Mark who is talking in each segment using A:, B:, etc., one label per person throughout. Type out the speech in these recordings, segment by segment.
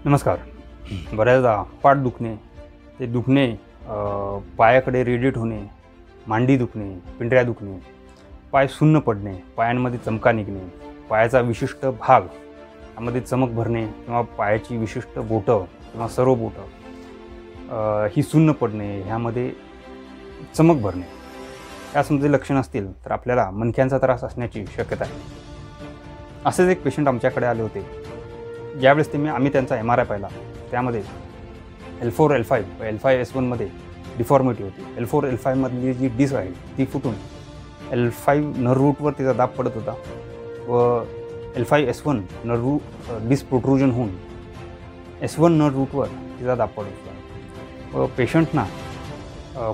A: नमस्कार. बऱ्याचदा पाठ दुखणे, ते दुखणे पायाकडे रेडिएट होणे, मांडी दुखणे, पिंढऱ्या दुखणे, पाय सुन्न पडणे, पायांमध्ये चमका निघणे, पायाचा विशिष्ट भाग यामध्ये चमक भरणे किंवा पायाची विशिष्ट बोटं किंवा सर्व बोटं ही सुन्न पडणे, ह्यामध्ये चमक भरणे, यासंबंधी लक्षणं असतील तर आपल्याला मणक्यांचा त्रास असण्याची शक्यता आहे. असेच एक पेशंट आमच्याकडे आले होते. ज्यावेळेस आम्ही त्यांचा MRI पाहिला, त्यामध्ये L4 L5 व L5S1 मध्ये डिफॉर्मिटी होती. L4 L5 मधली जी डिस्क आहे ती फुटून L5 नर्व रूटवर तिचा दाब पडत होता व L5S1 नर्व डिस्क प्रोट्रुजन होऊन S1 नर्व रूटवर तिचा दाब पडत होता व पेशंटना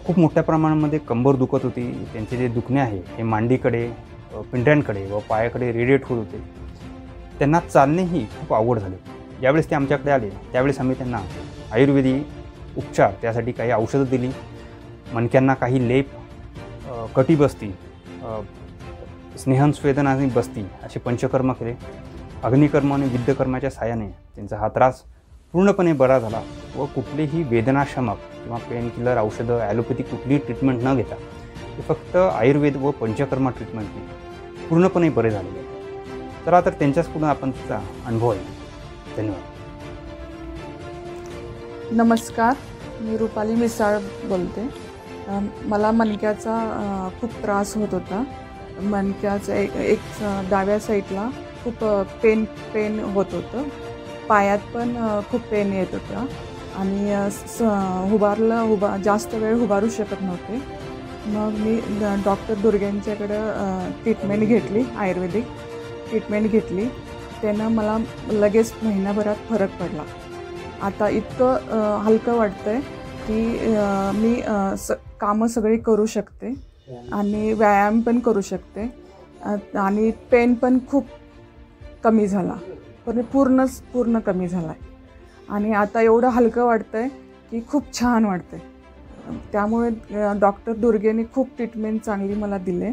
A: खूप मोठ्या प्रमाणामध्ये कंबर दुखत होती. त्यांचे जे दुखणे आहे हे मांडीकडे, पिंढऱ्यांकडे व पायाकडे रेडिएट होत होते. त्यांना चालणेही खूप अवघड झाले. ज्यावेळेस ते आमच्याकडे आले त्यावेळेस आम्ही त्यांना आयुर्वेदिक उपचार, त्यासाठी काही औषधं दिली. मणक्यांना काही लेप, कटिबस्ती, स्नेहन आणि बस्ती असे पंचकर्म केले. अग्निकर्म आणि विद्यकर्माच्या साहाय्याने त्यांचा हा त्रास पूर्णपणे बरा झाला व कुठलीही वेदनाशमक किंवा पेन किलर औषधं, ॲलोपॅथिक कुठलीही ट्रीटमेंट न घेता ते फक्त आयुर्वेद व पंचकर्म ट्रीटमेंटने पूर्णपणे बरे झालेले. चला तर त्यांच्याच पुढे आपण तिचा अनुभव आहे. धन्यवाद.
B: नमस्कार, मी रुपाली मिसाळ बोलते. मला मणक्याचा खूप त्रास होत होता. मणक्याचं एक डाव्या साईडला खूप पेन होत होतं. पायात पण खूप पेन येत होता आणि जास्त वेळ उभारू शकत नव्हते. मग मी डॉक्टर दुर्गेंच्याकडं ट्रीटमेंट घेतली, आयुर्वेदिक ट्रीटमेंट घेतली. त्यानं मला लगेच महिनाभरात फरक पडला. आता इतकं हलकं वाटतं आहे की मी कामं सगळी करू शकते आणि व्यायाम पण करू शकते आणि पेन पण खूप कमी झाला, पण पूर्ण कमी झाला आहे. आणि आता एवढं हलकं वाटतं आहे की खूप छान वाटतं आहे. त्यामुळे डॉक्टर दुर्गेने खूप ट्रीटमेंट चांगली मला दिले.